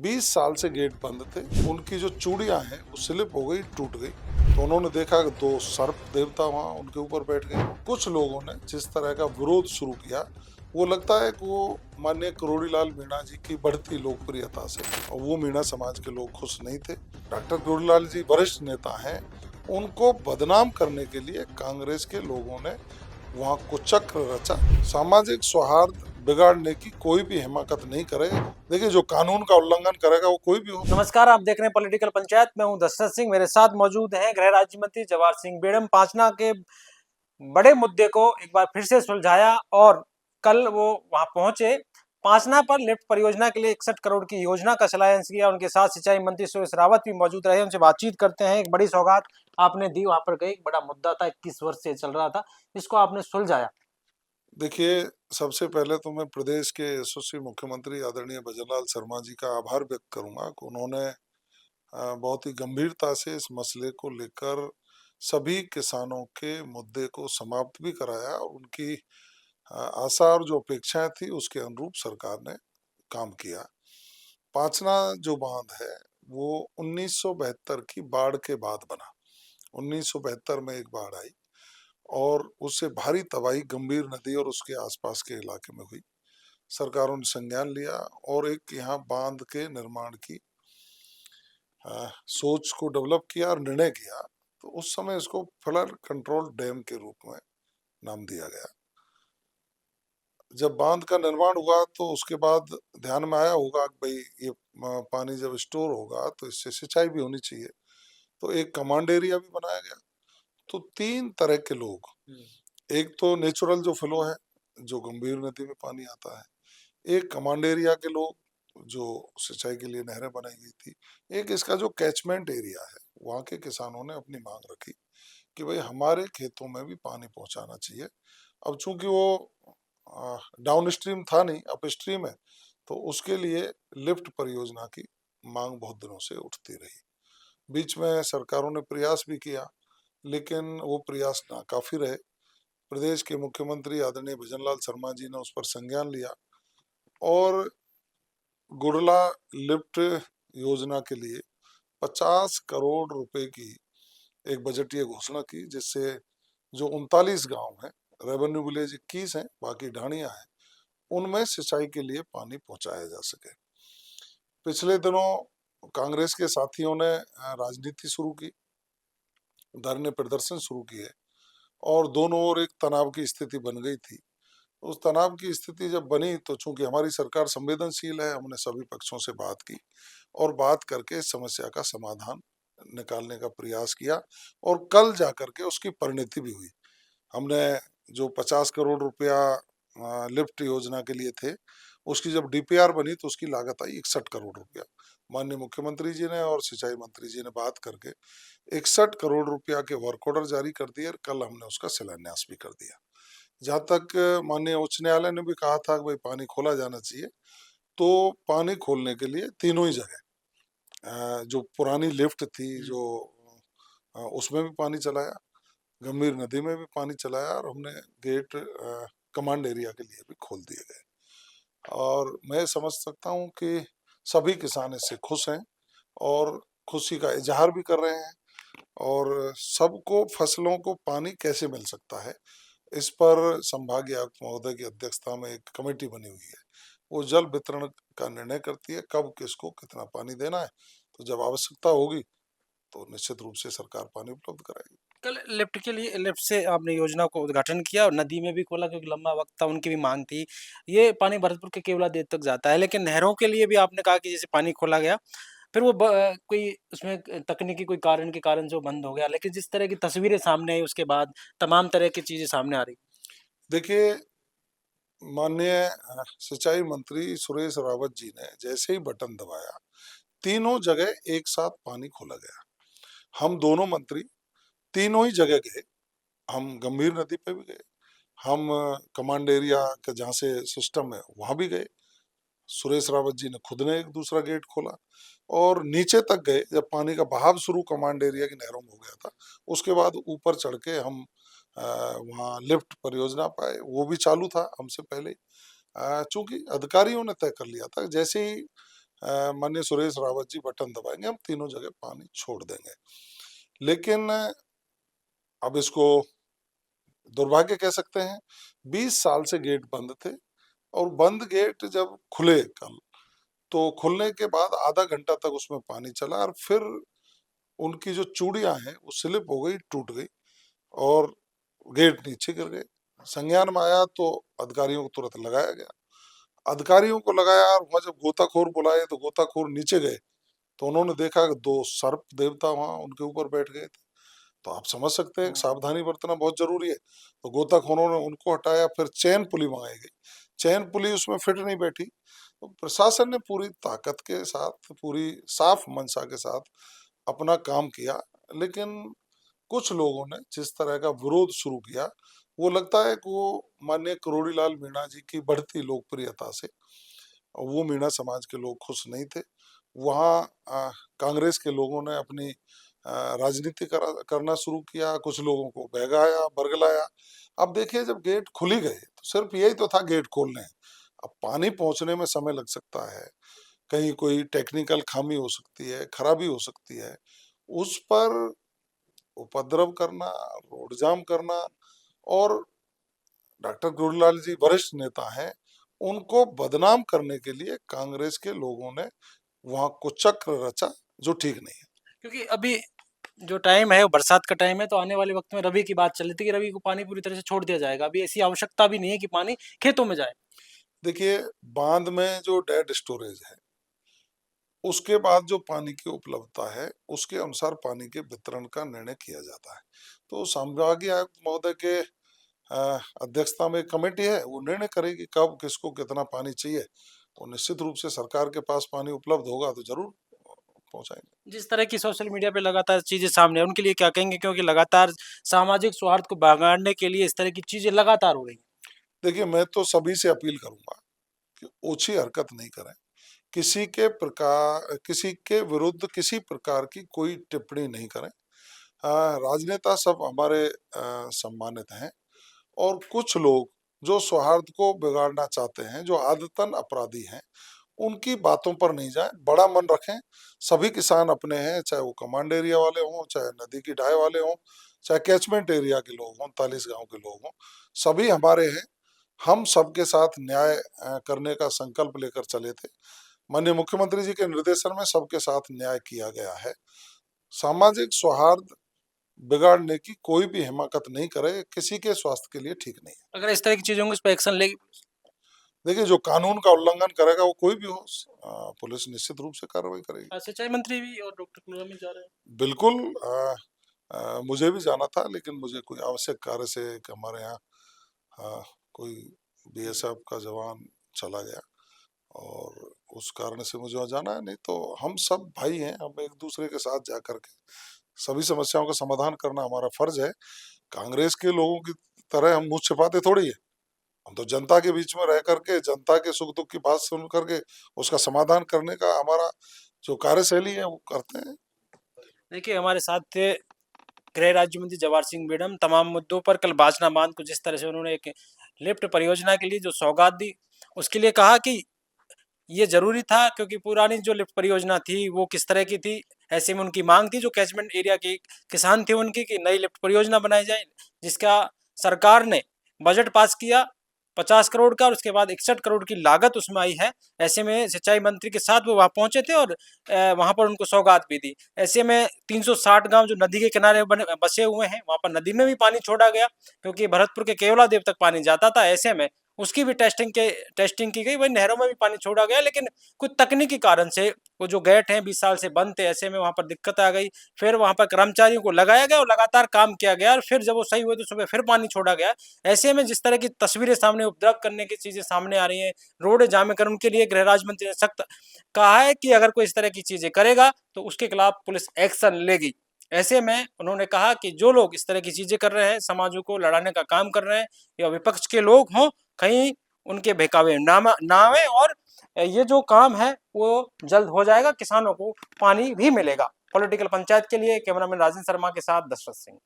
20 साल से गेट बंद थे। उनकी जो चूड़ियां हैं वो स्लिप हो गई, टूट गई। तो उन्होंने देखा कि 2 सर्प देवता वहां उनके ऊपर बैठ गए। कुछ लोगों ने जिस तरह का विरोध शुरू किया, वो लगता है कि वो माननीय किरोड़ीलाल मीणा जी की बढ़ती लोकप्रियता से, और वो मीणा समाज के लोग खुश नहीं थे। डॉक्टर किरोड़ीलाल जी वरिष्ठ नेता हैं, उनको बदनाम करने के लिए कांग्रेस के लोगों ने वहां कुचक्र रचा। सामाजिक सौहार्द बिगाड़ने की कोई भी हिमाकत नहीं करे। देखिए, जो कानून का उल्लंघन करेगा वो कोई भी हो। नमस्कार, आप देख रहे हैं पॉलिटिकल पंचायत। मैं हूं दशरथ सिंह। मेरे साथ मौजूद हैं गृह राज्य मंत्री जवाहर सिंह बेड़म। पांचना के बड़े मुद्दे को एक बार फिर से सुलझाया और कल वो वहां पहुंचे। पांचना पर लिफ्ट परियोजना के लिए 61 करोड़ की योजना का शिलान्यास किया। उनके साथ सिंचाई मंत्री सुरेश रावत भी मौजूद रहे। उनसे बातचीत करते हैं। एक बड़ी सौगात आपने दी, वहां पर गए। एक बड़ा मुद्दा था, 21 वर्ष से चल रहा था, इसको आपने सुलझाया। देखिए, सबसे पहले तो मैं प्रदेश के यशस्वी मुख्यमंत्री आदरणीय भजनलाल शर्मा जी का आभार व्यक्त करूंगा कि उन्होंने बहुत ही गंभीरता से इस मसले को लेकर सभी किसानों के मुद्दे को समाप्त भी कराया, और उनकी आशा और जो अपेक्षाएं थी उसके अनुरूप सरकार ने काम किया। पांचना जो बांध है वो 1972 की बाढ़ के बाद बना। 1972 में एक बाढ़ आई और उससे भारी तबाही गंभीर नदी और उसके आसपास के इलाके में हुई। सरकारों ने संज्ञान लिया और एक यहाँ बांध के निर्माण की सोच को डेवलप किया और निर्णय किया। तो उस समय इसको फ्लड कंट्रोल डैम के रूप में नाम दिया गया। जब बांध का निर्माण हुआ तो उसके बाद ध्यान में आया होगा कि भाई ये पानी जब स्टोर होगा तो इससे सिंचाई भी होनी चाहिए। तो एक कमांड एरिया भी बनाया गया। तो 3 तरह के लोग, एक तो नेचुरल जो फ्लो है, जो गंभीर नदी में पानी आता है, एक कमांड एरिया के लोग जो सिंचाई के लिए नहरें बनाई गई थी, एक इसका जो कैचमेंट एरिया है, वहाँ के किसानों ने अपनी मांग रखी कि भाई हमारे खेतों में भी पानी पहुंचाना चाहिए। अब चूंकि वो डाउन स्ट्रीम था नहीं, अप स्ट्रीम है, तो उसके लिए लिफ्ट परियोजना की मांग बहुत दिनों से उठती रही। बीच में सरकारों ने प्रयास भी किया, लेकिन वो प्रयास नाकाफी रहे। प्रदेश के मुख्यमंत्री आदरणीय भजनलाल शर्मा जी ने उस पर संज्ञान लिया और गुड़ला लिफ्ट योजना के लिए 50 करोड़ रुपए की एक बजटीय घोषणा की, जिससे जो 39 गांव हैं, रेवेन्यू विलेज 21 हैं, बाकी ढाणियां हैं, उनमें सिंचाई के लिए पानी पहुंचाया जा सके। पिछले दिनों कांग्रेस के साथियों ने राजनीति शुरू की, धरने प्रदर्शन शुरू किए और दोनों ओर एक तनाव की स्थिति बन गई थी। उस तनाव की स्थिति जब बनी तो चूंकि हमारी सरकार संवेदनशील है, हमने सभी पक्षों से बात की और बात करके इस समस्या का समाधान निकालने का प्रयास किया, और कल जाकर के उसकी परिणति भी हुई। हमने जो 50 करोड़ रुपया लिफ्ट योजना के लिए थे, उसकी जब डीपीआर बनी तो उसकी लागत आई 61 करोड़ रुपया। माननीय मुख्यमंत्री जी ने और सिंचाई मंत्री जी ने बात करके 61 करोड़ रुपया के वर्क ऑर्डर जारी कर दिए और कल हमने उसका शिलान्यास भी कर दिया। जहाँ तक माननीय उच्च न्यायालय ने भी कहा था कि भाई पानी खोला जाना चाहिए, तो पानी खोलने के लिए तीनों ही जगह जो पुरानी लिफ्ट थी, जो उसमें भी पानी चलाया, गंभीर नदी में भी पानी चलाया, और हमने गेट कमांड एरिया के लिए भी खोल दिए गए। और मैं समझ सकता हूँ कि सभी किसान इससे खुश हैं और खुशी का इजहार भी कर रहे हैं। और सबको फसलों को पानी कैसे मिल सकता है, इस पर संभागीय आयुक्त महोदय की अध्यक्षता में एक कमेटी बनी हुई है। वो जल वितरण का निर्णय करती है, कब किसको कितना पानी देना है। तो जब आवश्यकता होगी तो निश्चित रूप से सरकार पानी उपलब्ध कराएगी। कल लिफ्ट के लिए, लिफ्ट से आपने योजना को उद्घाटन किया और नदी में भी खोला, क्योंकि लंबा वक्त था, उनकी भी मांग थी। ये पानी भरतपुर के केवलादेव तक जाता है, लेकिन नहरों के लिए भी आपने कहा कि जैसे पानी खोला गया, फिर वो कोई उसमें तकनीकी कोई कारण के कारण से वो बंद हो गया। लेकिन जिस तरह की तस्वीरें सामने आई उसके बाद तमाम तरह की चीजें सामने आ रही। देखिए, माननीय सिंचाई मंत्री सुरेश रावत जी ने जैसे ही बटन दबाया, तीनों जगह एक साथ पानी खोला गया। हम दोनों मंत्री तीनों ही जगह गए। हम गंभीर नदी पे भी गए, हम कमांड एरिया का जहाँ से सिस्टम है वहां भी गए। सुरेश रावत जी ने खुद ने एक दूसरा गेट खोला और नीचे तक गए। जब पानी का बहाव शुरू कमांड एरिया की नहरों में हो गया था, उसके बाद ऊपर चढ़ के हम वहाँ लिफ्ट परियोजना पाए, वो भी चालू था हमसे पहले। चूंकि अधिकारियों ने तय कर लिया था, जैसे ही माननीय सुरेश रावत जी बटन दबाएंगे, हम तीनों जगह पानी छोड़ देंगे। लेकिन अब इसको दुर्भाग्य कह सकते हैं, 20 साल से गेट बंद थे, और बंद गेट जब खुले कल, तो खुलने के बाद आधा घंटा तक उसमें पानी चला, और फिर उनकी जो चूड़ियां हैं वो स्लिप हो गई, टूट गई, और गेट नीचे गिर गए। संज्ञान में आया तो अधिकारियों को तुरंत लगाया गया। अधिकारियों को लगाया, और वहां जब गोताखोर बुलाए तो गोताखोर नीचे गए, तो उन्होंने देखा कि 2 सर्प देवता वहां उनके ऊपर बैठ गए थे। तो आप समझ सकते हैं सावधानी बरतना बहुत जरूरी है। तो गोताखोरों ने उनको हटाया, फिर चैन पुली मंगाई गई, चैन पुली उसमें फिट नहीं बैठी। तो प्रशासन ने पूरी ताकत के साथ, पूरी साफ मंशा के साथ अपना काम किया, लेकिन कुछ लोगों ने जिस तरह का विरोध शुरू किया, वो लगता है कि वो माननीय करोड़ीलाल मीणा जी की बढ़ती लोकप्रियता से, वो मीणा समाज के लोग खुश नहीं थे। वहाँ कांग्रेस के लोगों ने अपनी राजनीति करना शुरू किया, कुछ लोगों को बहकाया, बरगलाया। अब देखिए, जब गेट खुल ही गए तो सिर्फ यही तो था, गेट खोलने हैं। अब पानी पहुंचने में समय लग सकता है, कहीं कोई टेक्निकल खामी हो सकती है, खराबी हो सकती है, उस पर उपद्रव करना, रोड जाम करना, और डॉक्टर गुरुलाल जी वरिष्ठ नेता हैं, उनको बदनाम करने के लिए कांग्रेस के लोगों ने वहां कुचक्र रचा, जो ठीक नहीं है। क्योंकि अभी जो टाइम है वो बरसात का टाइम है, तो आने वाले वक्त में रबी की बात चल रही थी कि रबी को पानी पूरी तरह से छोड़ दिया जाएगा। अभी ऐसी आवश्यकता भी नहीं है कि पानी खेतों में जाए। देखिए, बांध में जो डेड स्टोरेज है, उसके बाद जो पानी की उपलब्धता है, उसके अनुसार पानी के वितरण का निर्णय किया जाता है। तो संभागीय आयुक्त महोदय के अध्यक्षता में एक कमेटी है, वो निर्णय करेगी कब किसको कितना पानी चाहिए। तो निश्चित रूप से सरकार के पास पानी उपलब्ध होगा तो जरूर पहुंचाएंगे। जिस तरह की सोशल मीडिया पे लगातार चीजें सामने है, उनके लिए क्या कहेंगे? क्योंकि लगातार सामाजिक सौहार्द को बिगाड़ने के लिए इस तरह की चीजें लगातार हो रही हैं। देखिए, मैं तो सभी से अपील करूंगा कि ओछी हरकत नहीं करें, किसी के विरुद्ध किसी प्रकार की कोई टिप्पणी नहीं करें। राजनेता सब हमारे सम्मानित हैं, और कुछ लोग जो सौहार्द को बिगाड़ना चाहते हैं, जो आदतन अपराधी हैं, उनकी बातों पर नहीं जाएं, बड़ा मन रखें। सभी किसान अपने हैं, चाहे वो कमांड एरिया वाले हों, चाहे नदी की ढाई वाले हों, चाहे कैचमेंट एरिया के लोग हों, 39 गांव के लोग हों, सभी हमारे हैं। हम सबके साथ न्याय करने का संकल्प लेकर चले थे। माननीय मुख्यमंत्री जी के निर्देशन में सबके साथ न्याय किया गया है। सामाजिक सौहार्द बिगाड़ने की कोई भी हिमाकत नहीं करे, किसी के स्वास्थ्य के लिए ठीक नहीं है। अगर इस तरह की चीजों को इस पर एक्शन लेगी? देखिए, जो कानून का उल्लंघन करेगा, वो कोई भी हो, पुलिस निश्चित रूप से कार्रवाई करेगी। सिंचाई मंत्री भी और डॉक्टर कुलकर्णी जा रहे हैं। बिल्कुल। मुझे भी जाना था, लेकिन मुझे कोई आवश्यक कार्य से हमारे यहाँ कोई बीएसएफ का जवान चला गया, और उस कारण से मुझे वहाँ जाना है। नहीं तो हम सब भाई हैं, हम एक दूसरे के साथ जा करके सभी समस्याओं का समाधान करना हमारा फर्ज है। कांग्रेस के लोगों की तरह हम मुंह छिपाते थोड़ी है। हम तो जनता के बीच में रह करके, जनता के सुख दुख की बात सुन करके उसका समाधान करने का हमारा जो कार्यशैली है वो करते हैं। देखिए, हमारे साथ थे गृह राज्य मंत्री जवाहर सिंह बेड़म। तमाम मुद्दों पर कल बाजना बांध को जिस तरह से उन्होंने एक लिफ्ट परियोजना के लिए जो सौगात दी, उसके लिए कहा कि ये जरूरी था, क्योंकि पुरानी जो लिफ्ट परियोजना थी वो किस तरह की थी। ऐसे में उनकी मांग थी जो कैचमेंट एरिया के किसान थे उनकी, कि नई लिफ्ट परियोजना बनाई जाए, जिसका सरकार ने बजट पास किया 50 करोड़ का, और उसके बाद 61 करोड़ की लागत उसमें आई है। ऐसे में सिंचाई मंत्री के साथ वो वहाँ पहुंचे थे और वहाँ पर उनको सौगात भी दी। ऐसे में 360 गांव जो नदी के किनारे बसे हुए हैं, वहाँ पर नदी में भी पानी छोड़ा गया, क्योंकि भरतपुर के केवला देव तक पानी जाता था। ऐसे में उसकी भी टेस्टिंग की गई, वही नहरों में भी पानी छोड़ा गया, लेकिन कुछ तकनीकी कारण से वो जो गेट हैं 20 साल से बंद थे। ऐसे में वहाँ पर दिक्कत आ गई। फिर वहाँ पर कर्मचारियों को लगाया गया और लगातार काम किया गया, और फिर जब वो सही हुए तो सुबह फिर पानी छोड़ा गया। ऐसे में जिस तरह की तस्वीरें सामने, उपद्रव करने की चीजें सामने आ रही हैं, रोड जाम कर, उनके लिए गृह राज्य मंत्री ने सख्त कहा है कि अगर कोई इस तरह की चीजें करेगा तो उसके खिलाफ पुलिस एक्शन लेगी। ऐसे में उन्होंने कहा कि जो लोग इस तरह की चीजें कर रहे हैं, समाजों को लड़ाने का काम कर रहे हैं, या विपक्ष के लोग हों, कहीं उनके बहकावे ना आवे, और ये जो काम है वो जल्द हो जाएगा, किसानों को पानी भी मिलेगा। पॉलिटिकल पंचायत के लिए कैमरामैन राजेंद्र शर्मा के साथ दशरथ सिंह।